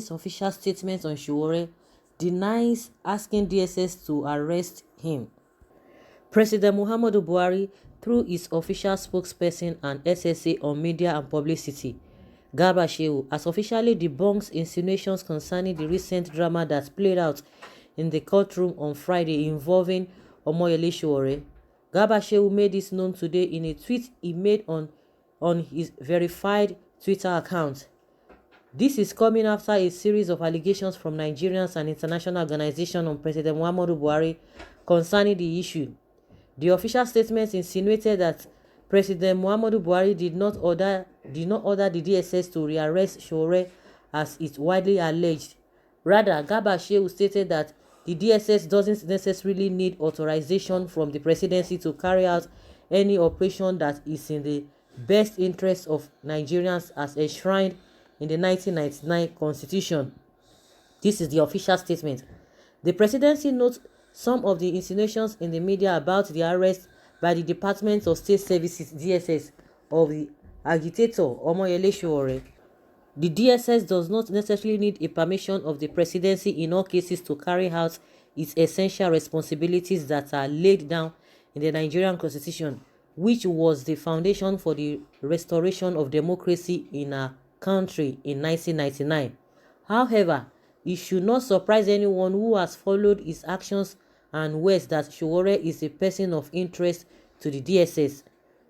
presidency's official statement on Sowore denies asking DSS to arrest him. President Muhammadu Buhari, through his official spokesperson and SSA on media and publicity, Garba Shehu, has officially debunked insinuations concerning the recent drama that played out in the courtroom on Friday involving Omoyele Sowore. Garba Shehu made this known today in a tweet he made on his verified Twitter account. This is coming after a series of allegations from Nigerians and international organizations on President Muhammadu Buhari concerning the issue. The official statement insinuated that President Muhammadu Buhari did not order the DSS to rearrest Sowore as it widely alleged. Rather, Garba Shehu stated that the DSS doesn't necessarily need authorization from the presidency to carry out any operation that is in the best interest of Nigerians as enshrined in the 1999 Constitution. This is the official statement. The presidency notes some of the insinuations in the media about the arrest by the Department of State Services (DSS) of the agitator Omoyele Sowore. The DSS does not necessarily need a permission of the presidency in all cases to carry out its essential responsibilities that are laid down in the Nigerian Constitution, which was the foundation for the restoration of democracy in our country in 1999. However, it should not surprise anyone who has followed his actions and words that Sowore is a person of interest to the DSS.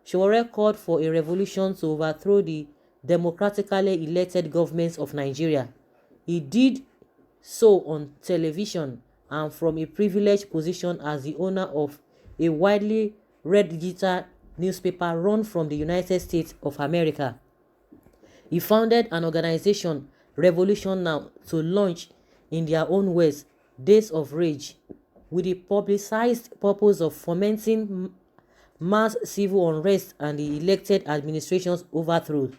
Sowore called for a revolution to overthrow the democratically elected governments of Nigeria. He did so on television and from a privileged position as the owner of a widely read digital newspaper run from the United States of America. He founded an organization, Revolution Now, to launch, in their own words, Days of Rage, with the publicized purpose of fomenting mass civil unrest and the elected administration's overthrow.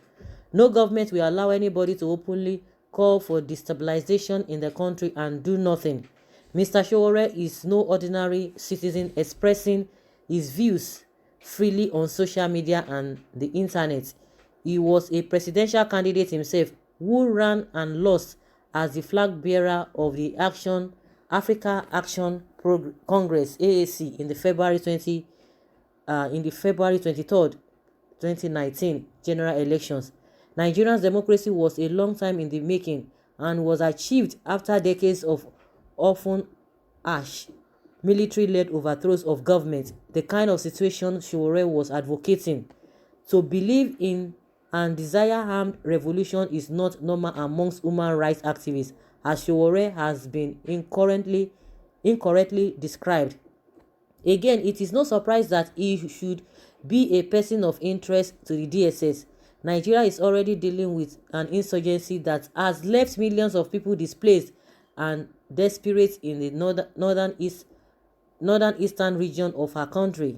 No government will allow anybody to openly call for destabilization in the country and do nothing. Mr. Sowore is no ordinary citizen expressing his views freely on social media and the internet. He was a presidential candidate himself who ran and lost as the flag bearer of the Africa Action Congress (AAC) in the February 23rd, 2019 general elections. Nigeria's democracy was a long time in the making and was achieved after decades of often harsh military-led overthrows of government, the kind of situation Sowore was advocating. To believe in and desire armed revolution is not normal amongst human rights activists, as Sowore has been incorrectly described. Again, it is no surprise that he should be a person of interest to the DSS. Nigeria is already dealing with an insurgency that has left millions of people displaced and desperate in the northeastern region of our country.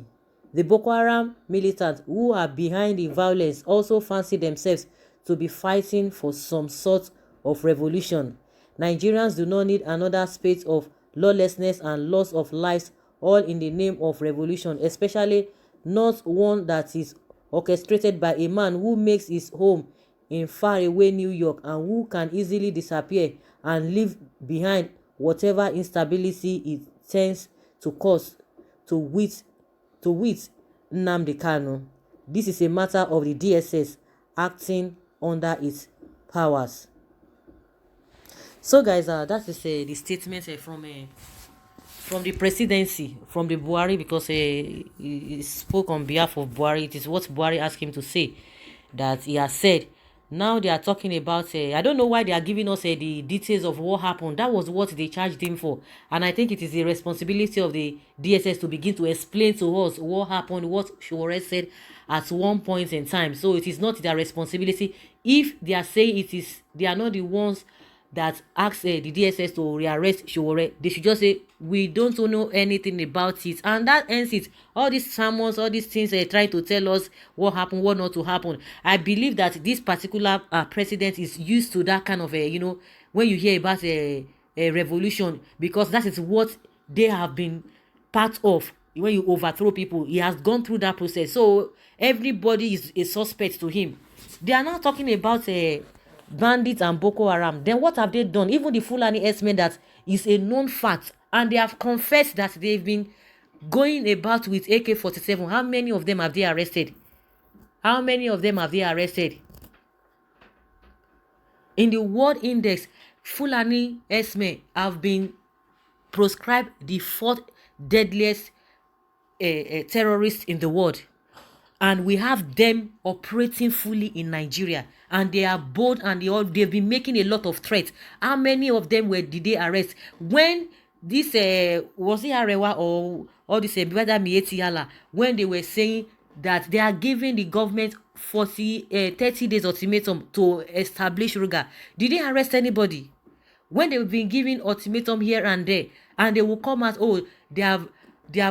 The Boko Haram militants who are behind the violence also fancy themselves to be fighting for some sort of revolution. Nigerians do not need another spate of lawlessness and loss of lives, all in the name of revolution, especially not one that is orchestrated by a man who makes his home in faraway New York and who can easily disappear and leave behind whatever instability it tends to cause, to wit Nnamdi Kanu. This is a matter of the DSS acting under its powers. So guys, that is the statement from the presidency, from the Buhari, because he spoke on behalf of Buhari. It is what Buhari asked him to say, that he has said. Now they are talking about, I don't know why they are giving us the details of what happened. That was what they charged him for. And I think it is the responsibility of the DSS to begin to explain to us what happened, what Sowore said at one point in time. So it is not their responsibility. If they are saying they are not the ones that asked the DSS to rearrest Sowore, they should just say, we don't know anything about it, and that ends it. All these sermons, all these things trying to tell us what happened, what not to happen. I believe that this particular president is used to that kind of when you hear about a revolution, because that is what they have been part of. When you overthrow people, he has gone through that process, so everybody is a suspect to him. They are now talking about bandits and Boko Haram. Then what have they done? Even the Fulani herdsmen, that is a known fact, and they have confessed that they've been going about with AK-47. How many of them have they arrested? How many of them have they arrested? In the World Index, Fulani herdsmen have been proscribed the fourth deadliest terrorists in the world, and we have them operating fully in Nigeria, and they are bold, and they've been making a lot of threats. How many of them did they arrest when this was it Arewa or all this Brother Mieti Yala, when they were saying that they are giving the government 30 days ultimatum to establish Ruga? Did they arrest anybody? When they've been giving ultimatum here and there, and they will come out, oh, they have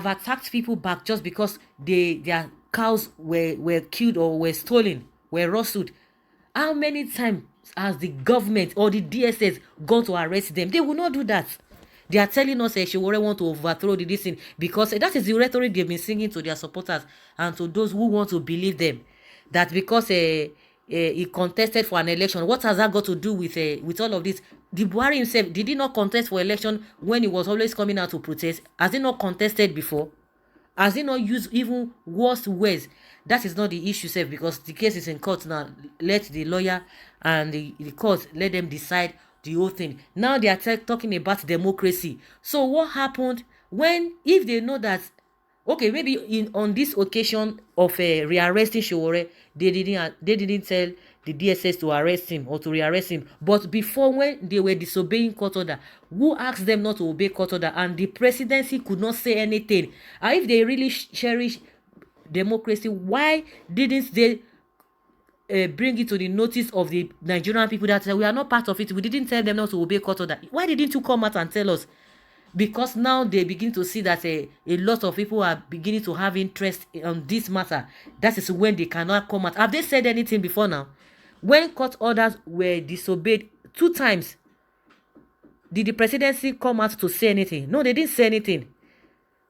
attacked people back just because their cows were killed or were stolen, were rustled. How many times has the government or the DSS gone to arrest them? They will not do that. They are telling us Sowore want to overthrow this thing, because that is the rhetoric they've been singing to their supporters and to those who want to believe them, that because he contested for an election. What has that got to do with all of this? The Buhari himself, did he not contest for election when he was always coming out to protest? Has he not contested before? Has he not used even worse words? That is not the issue, sef, because the case is in court now. Let the lawyer and the court, let them decide the whole thing. Now they are talking about democracy. So what happened if they know that, okay, maybe on this occasion of rearresting Sowore, they didn't tell the DSS to arrest him or to rearrest him. But before, when they were disobeying court order, who asked them not to obey court order? And the presidency could not say anything. And if they really cherish democracy, why didn't they bring it to the notice of the Nigerian people that we are not part of it? We didn't tell them not to obey court order. Why didn't you come out and tell us? Because now they begin to see that a lot of people are beginning to have interest on this matter. That is when they cannot come out. Have they said anything before now? When court orders were disobeyed 2 times, did the presidency come out to say anything? No, they didn't say anything.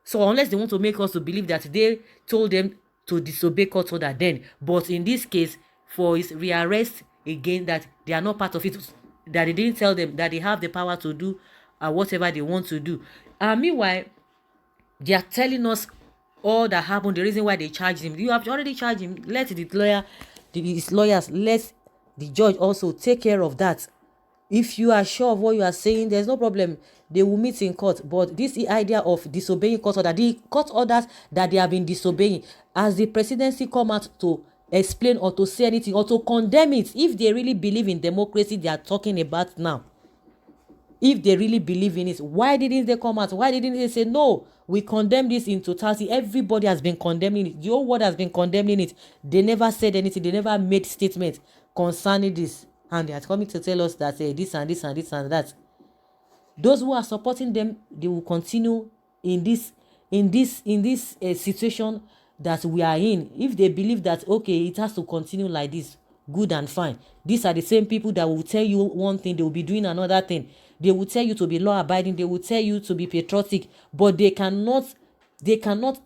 So unless they want to make us to believe that they told them to disobey court order then. But in this case, for his rearrest again, that they are not part of it, that they didn't tell them that they have the power to do whatever they want to do. Meanwhile, they are telling us all that happened, the reason why they charged him. You have already charged him. Let his lawyers, let the judge also take care of that. If you are sure of what you are saying, there's no problem. They will meet in court. But this idea of disobeying court order, the court orders that they have been disobeying, as the presidency come out to explain or to say anything or to condemn it, if they really believe in democracy they are talking about now, if they really believe in it, why didn't they come out? Why didn't they say, no, we condemn this in totality? Everybody has been condemning it. The whole world has been condemning it. They never said anything. They never made statements concerning this. And they are coming to tell us that this and this and this and that. Those who are supporting them, they will continue in this situation that we are in. If they believe that, okay, it has to continue like this, good and fine. These are the same people that will tell you one thing, they will be doing another thing. They will tell you to be law abiding, they will tell you to be patriotic, but they cannot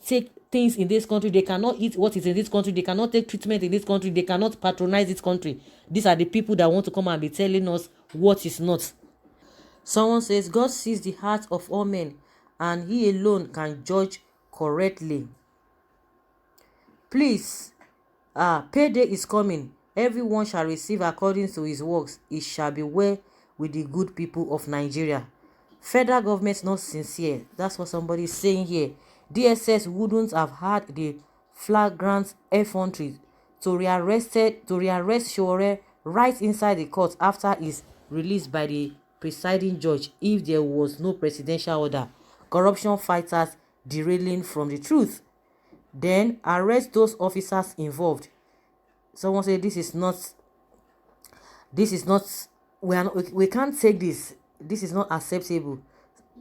take things in this country. They cannot eat what is in this country. They cannot take treatment in this country. They cannot patronize this country. These are the people that want to come and be telling us what is not. Someone says, God sees the heart of all men, and he alone can judge correctly. Please, payday is coming. Everyone shall receive according to his works. It shall be well with the good people of Nigeria. Federal government not sincere. That's what somebody is saying here. DSS wouldn't have had the flagrant effrontery to rearrest Sowore right inside the court after his release by the presiding judge if there was no presidential order. Corruption fighters derailing from the truth. Then arrest those officers involved. Someone said this is not, we can't take this. This is not acceptable.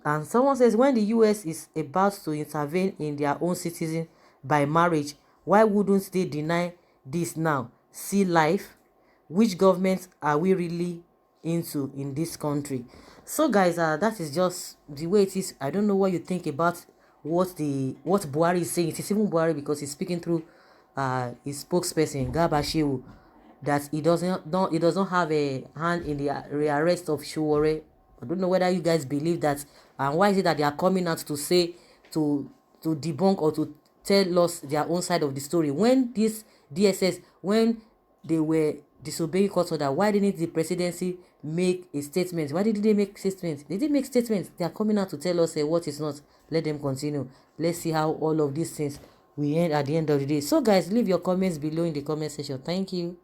And someone says, when the US is about to intervene in their own citizens by marriage, why wouldn't they deny this now? See life. Which government are we really into in this country? So guys, that is just the way it is. I don't know what you think about what Buhari is saying. It is even Buhari because he's speaking through his spokesperson Gabashewu. that he does not have a hand in the rearrest of Sowore. I don't know whether you guys believe that, and why is it that they are coming out to say, to debunk or to tell us their own side of the story, when this DSS, when they were disobeying court order? Why didn't the presidency make a statement? Why didn't they make statements? They didn't make statements. They are coming out to tell us what is not. Let them continue. Let's see how all of these things will end at the end of the day. So guys, leave your comments below in the comment section. Thank you.